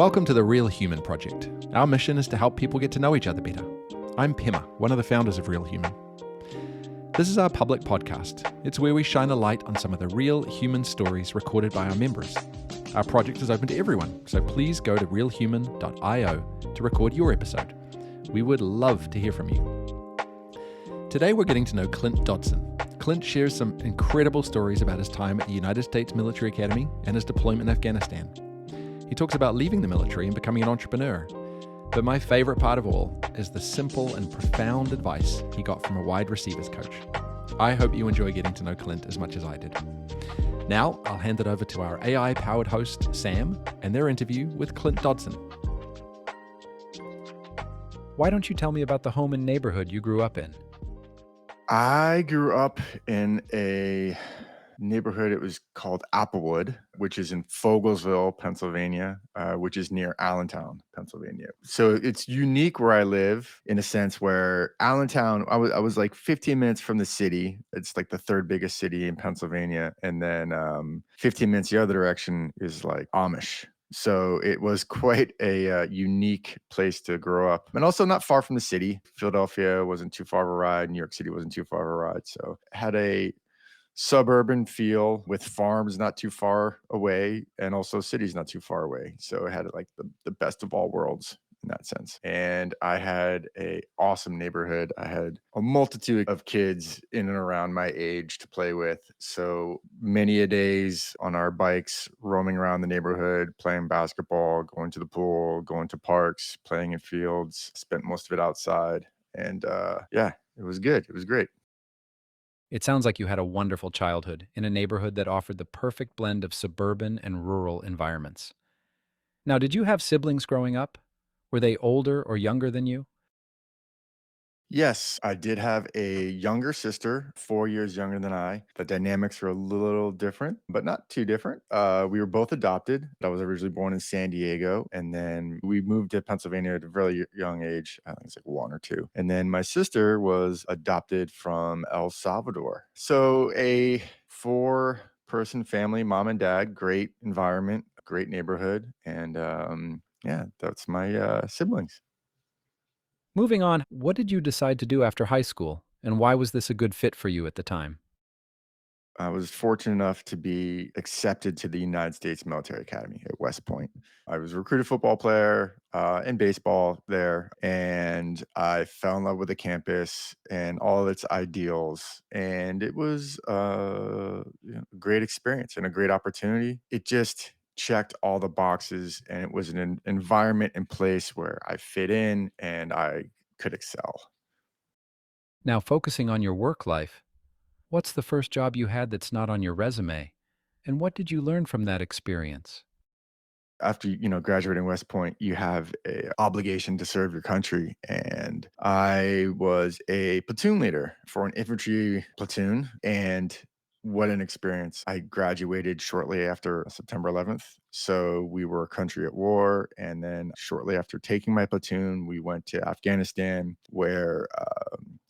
Welcome to the Real Human Project. Our mission is to help people get to know each other better. I'm Pema, one of the founders of Real Human. This is our public podcast. It's where we shine a light on some of the real human stories recorded by our members. Our project is open to everyone, so please go to realhuman.io to record your episode. We would love to hear from you. Today we're getting to know Clint Dodson. Clint shares some incredible stories about his time at the United States Military Academy and his deployment in Afghanistan. He talks about leaving the military and becoming an entrepreneur. But my favorite part of all is the simple and profound advice he got from a wide receivers coach. I hope you enjoy getting to know Clint as much as I did. Now, I'll hand it over to our AI-powered host, Sam, and their interview with Clint Dodson. Why don't you tell me about the home and neighborhood you grew up in? I grew up in a neighborhood. It was called Applewood, which is in Fogelsville, Pennsylvania, which is near Allentown, Pennsylvania. So it's unique where I live in a sense where Allentown, I was like 15 minutes from the city. It's like the third biggest city in Pennsylvania. And then 15 minutes the other direction is like Amish. So it was quite a unique place to grow up, and also not far from the city. Philadelphia wasn't too far of a ride. New York City wasn't too far of a ride. So it had a suburban feel with farms not too far away and also cities not too far away. So it had like the best of all worlds in that sense. And I had a awesome neighborhood. I had a multitude of kids in and around my age to play with. So many a days on our bikes, roaming around the neighborhood, playing basketball, going to the pool, going to parks, playing in fields, spent most of it outside. And yeah, it was good. It was great. It sounds like you had a wonderful childhood in a neighborhood that offered the perfect blend of suburban and rural environments. Now, did you have siblings growing up? Were they older or younger than you? Yes, I did have a younger sister, 4 years younger than I. The dynamics were a little different, but not too different. We were both adopted. I was originally born in San Diego, and then we moved to Pennsylvania at a very young age. I think it's like 1 or 2. And then my sister was adopted from El Salvador. So a 4-person family, mom and dad, great environment, great neighborhood, and yeah, that's my siblings. Moving on, what did you decide to do after high school, and why was this a good fit for you at the time? I was fortunate enough to be accepted to the United States Military Academy at West Point. I was a recruited football player and baseball there, and I fell in love with the campus and all of its ideals. And it was a great experience and a great opportunity. It just checked all the boxes, and it was an environment and place where I fit in and I could excel. Now, focusing on your work life, what's the first job you had that's not on your resume? And what did you learn from that experience? After graduating West Point, you have a obligation to serve your country, and I was a platoon leader for an infantry platoon, and what an experience. I graduated shortly after September 11th, so we were a country at war, and then shortly after taking my platoon, we went to Afghanistan, where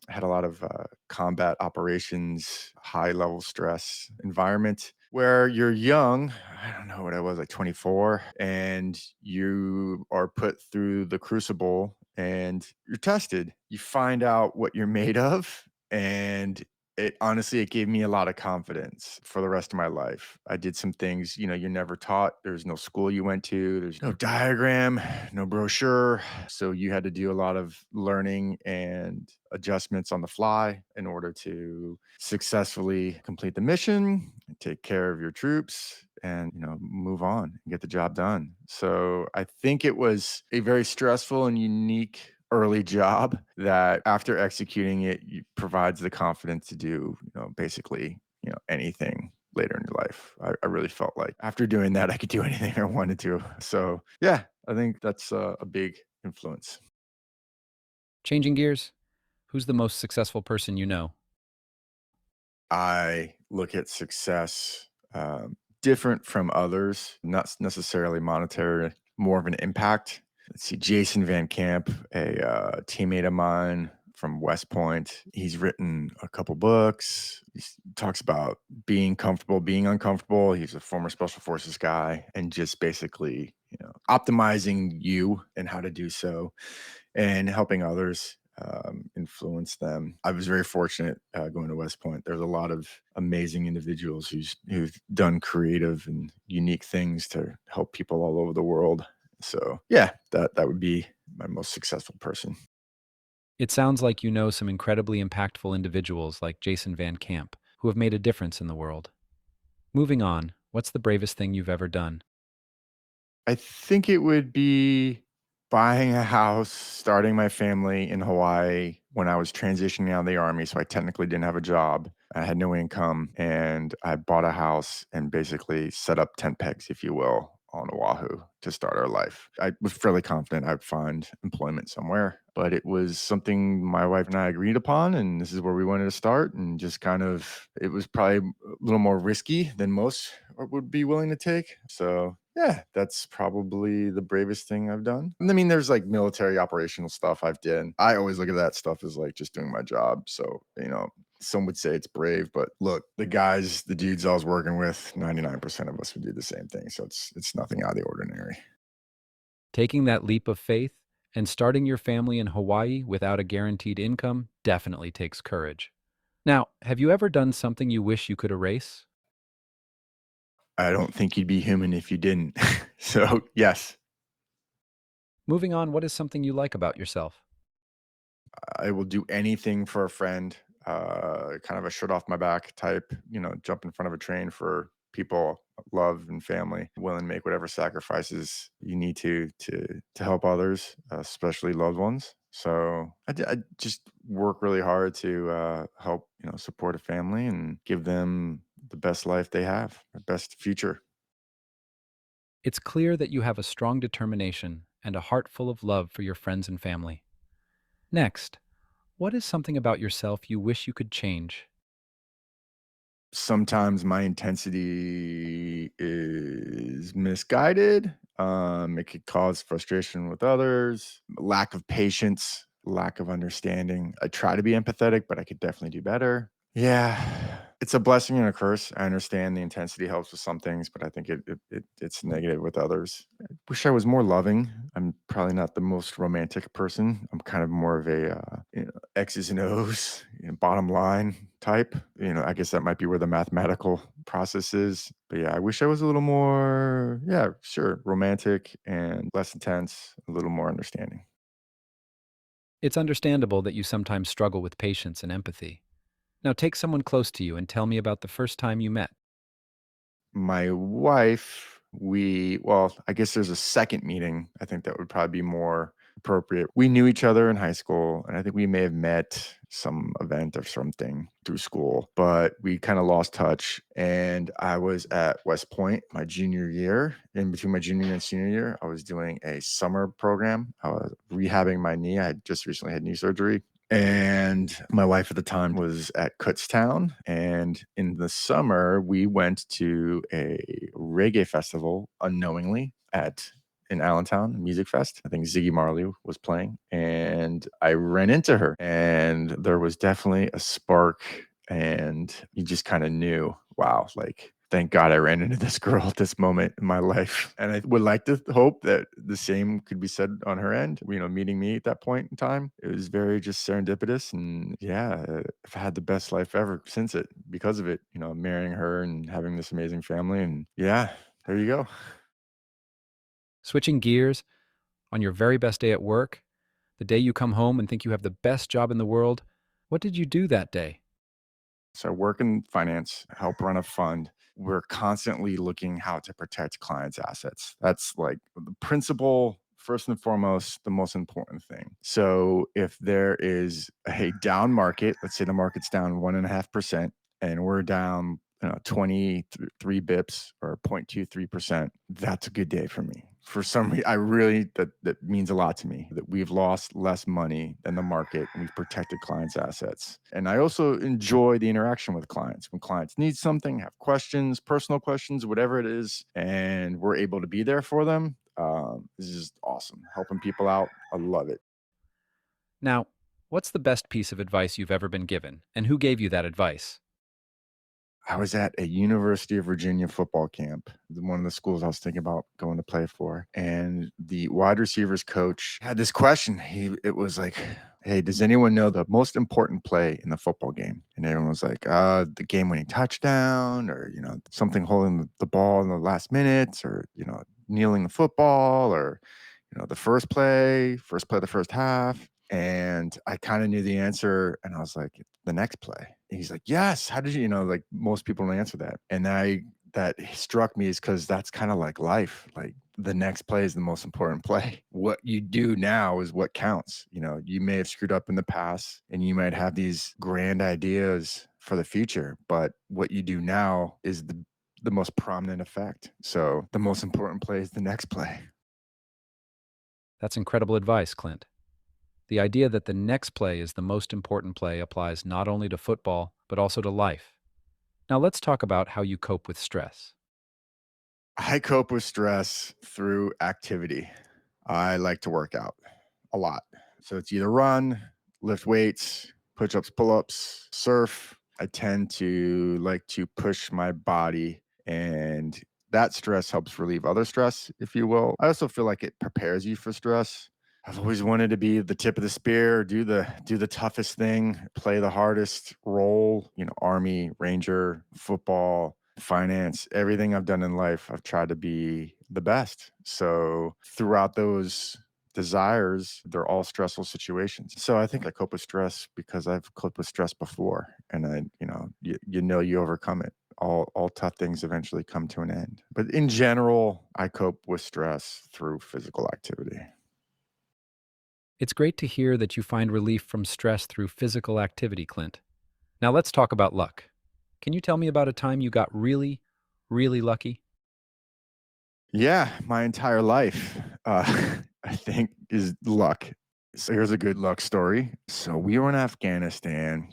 I had a lot of combat operations, high level stress environment where you're young. I don't know what I was, like 24, and you are put through the crucible and you're tested. You find out what you're made of, and it honestly, it gave me a lot of confidence for the rest of my life. I did some things, you're never taught. There's no school you went to, there's no diagram, no brochure. So you had to do a lot of learning and adjustments on the fly in order to successfully complete the mission, take care of your troops, and move on and get the job done. So I think it was a very stressful and unique early job that after executing it, provides the confidence to do basically anything later in your life. I really felt like after doing that I could do anything I wanted to. So yeah, I think that's a big influence. Changing gears, who's the most successful person you know? I look at success different from others, not necessarily monetary, more of an impact. Let's see, Jason Van Camp, a teammate of mine from West Point. He's written a couple books. He talks about being comfortable, being uncomfortable. He's a former special forces guy, and just basically, optimizing you and how to do so and helping others influence them. I was very fortunate going to West Point. There's a lot of amazing individuals who've done creative and unique things to help people all over the world. So yeah, that would be my most successful person. It sounds like you know some incredibly impactful individuals like Jason Van Camp who have made a difference in the world. Moving on, what's the bravest thing you've ever done? I think it would be buying a house, starting my family in Hawaii when I was transitioning out of the army. So I technically didn't have a job. I had no income, and I bought a house and basically set up tent pegs, if you will, on Oahu to start our life. I was fairly confident I'd find employment somewhere, but it was something my wife and I agreed upon, and this is where we wanted to start. And just kind of, it was probably a little more risky than most would be willing to take. So yeah, that's probably the bravest thing I've done. I mean, there's like military operational stuff I've done. I always look at that stuff as like just doing my job. So, some would say it's brave, but look, the dudes I was working with, 99% of us would do the same thing. So it's nothing out of the ordinary. Taking that leap of faith and starting your family in Hawaii without a guaranteed income definitely takes courage. Now, have you ever done something you wish you could erase? I don't think you'd be human if you didn't. So yes, Moving on, what is something you like about yourself? I will do anything for a friend, kind of a shirt off my back type, jump in front of a train for people I love and family, willing to make whatever sacrifices you need to help others, especially loved ones. So I just work really hard to help, support a family and give them the best life they have, the best future. It's clear that you have a strong determination and a heart full of love for your friends and family. Next, what is something about yourself you wish you could change? Sometimes my intensity is misguided. It could cause frustration with others, lack of patience, lack of understanding. I try to be empathetic, but I could definitely do better. Yeah, it's a blessing and a curse. I understand the intensity helps with some things, but I think it's negative with others. I wish I was more loving. I'm probably not the most romantic person. I'm kind of more of a X's and O's, bottom line type. I guess that might be where the mathematical process is. But yeah, I wish I was a little more, yeah, sure, romantic and less intense, a little more understanding. It's understandable that you sometimes struggle with patience and empathy. Now take someone close to you and tell me about the first time you met. My wife, well, I guess there's a second meeting. I think that would probably be more appropriate. We knew each other in high school, and I think we may have met some event or something through school, but we kind of lost touch. And I was at West Point my junior year. In between my junior and senior year, I was doing a summer program. I was rehabbing my knee. I had just recently had knee surgery. And my wife at the time was at Kutztown. And in the summer, we went to a reggae festival unknowingly in Allentown, Music Fest. I think Ziggy Marley was playing. And I ran into her. And there was definitely a spark. And you just kind of knew, wow, like thank God I ran into this girl at this moment in my life. And I would like to hope that the same could be said on her end, meeting me at that point in time. It was very just serendipitous. And yeah, I've had the best life ever since it because of it, marrying her and having this amazing family. And yeah, there you go. Switching gears, on your very best day at work, the day you come home and think you have the best job in the world, what did you do that day? So I work in finance, help run a fund. We're constantly looking how to protect clients' assets. That's like the principle, first and foremost, the most important thing. So if there is a down market, let's say the market's down 1.5%, and we're down 23 bips or 0.23%, that's a good day for me. For some reason, that means a lot to me that we've lost less money than the market and we've protected clients' assets. And I also enjoy the interaction with clients when clients need something, have questions, personal questions, whatever it is, and we're able to be there for them. This is awesome. Helping people out, I love it. Now, what's the best piece of advice you've ever been given, and who gave you that advice? I was at a University of Virginia football camp, one of the schools I was thinking about going to play for. And the wide receivers coach had this question. It was like, hey, does anyone know the most important play in the football game? And everyone was like, the game winning touchdown, or, something holding the ball in the last minutes, or, kneeling the football, or, the first play of the first half. And I kind of knew the answer. And I was like, the next play. And he's like, yes. How did like most people don't answer that. And that struck me is because that's kind of like life. Like the next play is the most important play. What you do now is what counts. You may have screwed up in the past and you might have these grand ideas for the future, but what you do now is the most prominent effect. So the most important play is the next play. That's incredible advice, Clint. The idea that the next play is the most important play applies not only to football, but also to life. Now let's talk about how you cope with stress. I cope with stress through activity. I like to work out a lot. So it's either run, lift weights, push ups, pull ups, surf. I tend to like to push my body, and that stress helps relieve other stress, if you will. I also feel like it prepares you for stress. I've always wanted to be the tip of the spear, do the toughest thing, play the hardest role, army, ranger, football, finance, everything I've done in life, I've tried to be the best. So throughout those desires, they're all stressful situations. So I think I cope with stress because I've coped with stress before, and you overcome it. All tough things eventually come to an end. But in general, I cope with stress through physical activity. It's great to hear that you find relief from stress through physical activity, Clint. Now let's talk about luck. Can you tell me about a time you got really, really lucky? Yeah, my entire life, I think, is luck. So here's a good luck story. So we were in Afghanistan,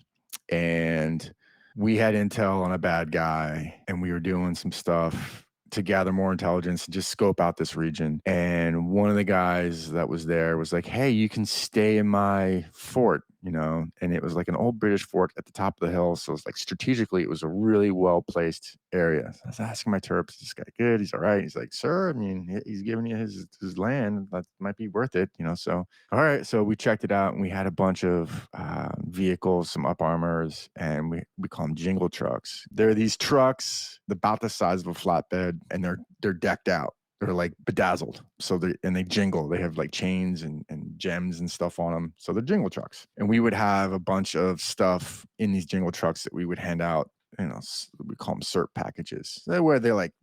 and we had intel on a bad guy, and we were doing some stuff to gather more intelligence and just scope out this region. And one of the guys that was there was like, hey, you can stay in my fort, and it was like an old British fort at the top of the hill. So it's like strategically, it was a really well placed area. So I was asking my Terps, is this guy good? He's all right. He's like, sir, I mean, he's giving you his land. That might be worth it, So, all right. So we checked it out, and we had a bunch of vehicles, some up armors, and we call them jingle trucks. They're these trucks about the size of a flatbed, and they're decked out. They're like bedazzled. So they jingle. They have like chains and gems and stuff on them. So they're jingle trucks. And we would have a bunch of stuff in these jingle trucks that we would hand out. We call them cert packages. Where they're like,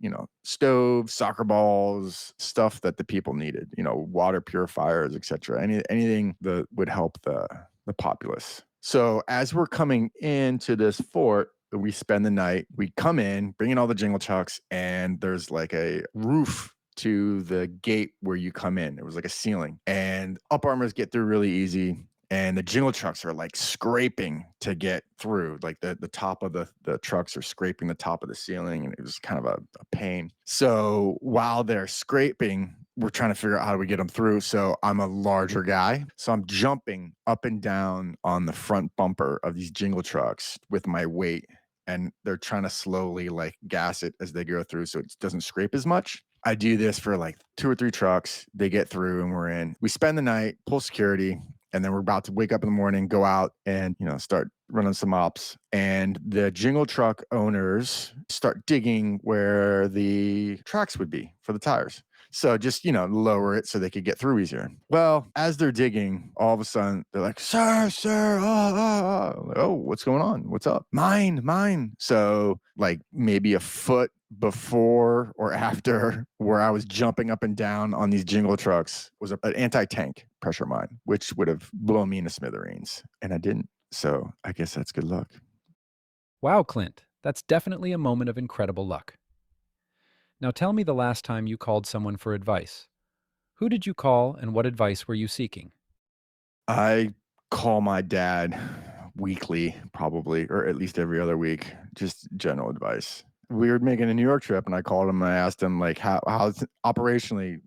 stoves, soccer balls, stuff that the people needed, water purifiers, etc. Anything that would help the populace. So as we're coming into this fort, we spend the night, we come in, bring in all the jingle trucks, and there's like a roof to the gate where you come in. It was like a ceiling, and up armors get through really easy. And the jingle trucks are like scraping to get through. Like the top of the trucks are scraping the top of the ceiling, and it was kind of a pain. So while they're scraping, we're trying to figure out how do we get them through. So I'm a larger guy. So I'm jumping up and down on the front bumper of these jingle trucks with my weight. And they're trying to slowly like gas it as they go through so it doesn't scrape as much. I do this for like 2 or 3 trucks. They get through and we're in. We spend the night, pull security, and then we're about to wake up in the morning, go out and, start running some ops. And the jingle truck owners start digging where the tracks would be for the tires. So just, lower it so they could get through easier. Well, as they're digging, all of a sudden they're like, sir, like, oh, what's going on? What's up? Mine. So like maybe a foot before or after where I was jumping up and down on these jingle trucks was an anti-tank pressure mine, which would have blown me into smithereens. And I didn't. So I guess that's good luck. Wow, Clint, that's definitely a moment of incredible luck. Now tell me the last time you called someone for advice. Who did you call and what advice were you seeking? I call my dad weekly, probably, or at least every other week, just general advice. We were making a New York trip, and I called him and I asked him, like, how's operationally,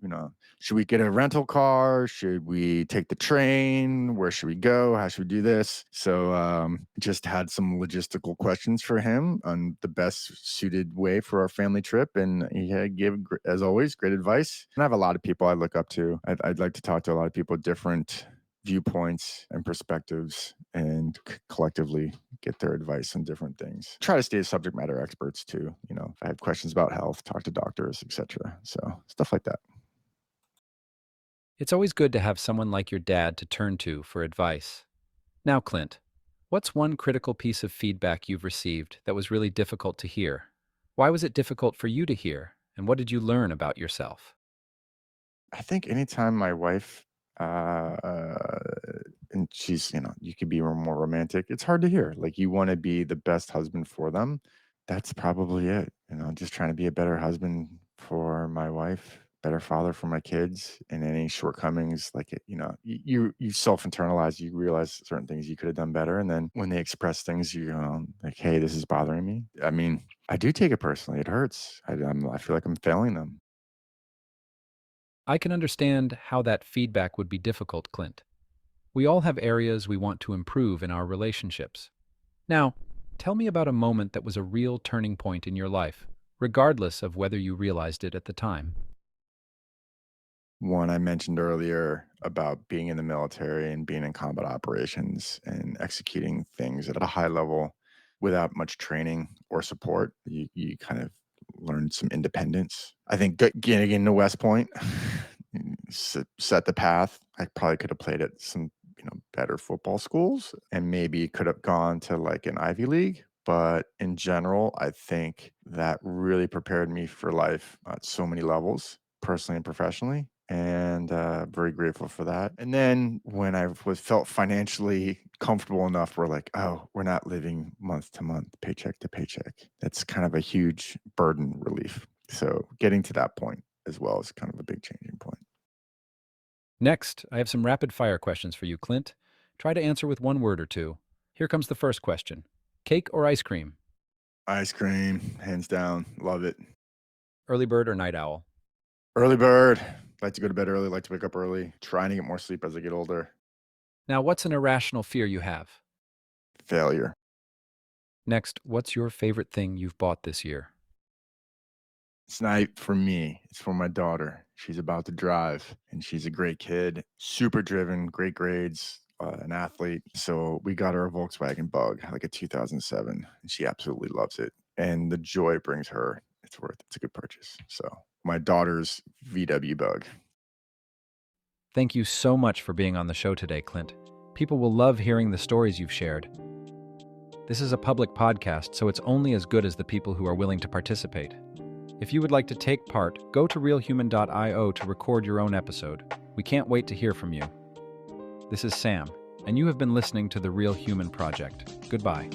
should we get a rental car? Should we take the train? Where should we go? How should we do this? So just had some logistical questions for him on the best suited way for our family trip. And he had as always, great advice. And I have a lot of people I look up to. I'd like to talk to a lot of people, different viewpoints and perspectives, and collectively get their advice on different things. Try to stay subject matter experts too. If I have questions about health, talk to doctors, etc. So stuff like that. It's always good to have someone like your dad to turn to for advice. Now, Clint, what's one critical piece of feedback you've received that was really difficult to hear? Why was it difficult for you to hear, and what did you learn about yourself? I think anytime my wife, uh, and she's, you could be more romantic. It's hard to hear. Like you want to be the best husband for them. That's probably it. Just trying to be a better husband for my wife, better father for my kids, and any shortcomings, like you self internalize. You realize certain things you could have done better, and then when they express things, like, hey, this is bothering me. I mean, I do take it personally. It hurts. I feel like I'm failing them. I can understand how that feedback would be difficult, Clint. We all have areas we want to improve in our relationships. Now, tell me about a moment that was a real turning point in your life, regardless of whether you realized it at the time. One I mentioned earlier about being in the military and being in combat operations and executing things at a high level without much training or support. You kind of learn some independence. I think getting into West Point set the path. I probably could have played at some better football schools and maybe could have gone to like an Ivy League. But in general, I think that really prepared me for life at so many levels, personally and professionally, and very grateful for that. And then when I felt financially comfortable enough, we're like, oh, we're not living month to month, paycheck to paycheck. That's kind of a huge burden relief. So getting to that point as well is kind of a big changing point. Next, I have some rapid fire questions for you, Clint. Try to answer with one word or two. Here comes the first question. Cake or ice cream? Ice cream, hands down, love it. Early bird or night owl? Early bird. Like to go to bed early, like to wake up early, trying to get more sleep as I get older. Now, what's an irrational fear you have? Failure. Next, what's your favorite thing you've bought this year? It's not for me. It's for my daughter. She's about to drive, and she's a great kid, super driven, great grades, an athlete. So we got her a Volkswagen Bug, like a 2007, and she absolutely loves it. And the joy it brings her, it's a good purchase. So my daughter's VW Bug. Thank you so much for being on the show today, Clint. People will love hearing the stories you've shared. This is a public podcast, so it's only as good as the people who are willing to participate. If you would like to take part, go to realhuman.io to record your own episode. We can't wait to hear from you. This is Sam, and you have been listening to the Real Human Project. Goodbye.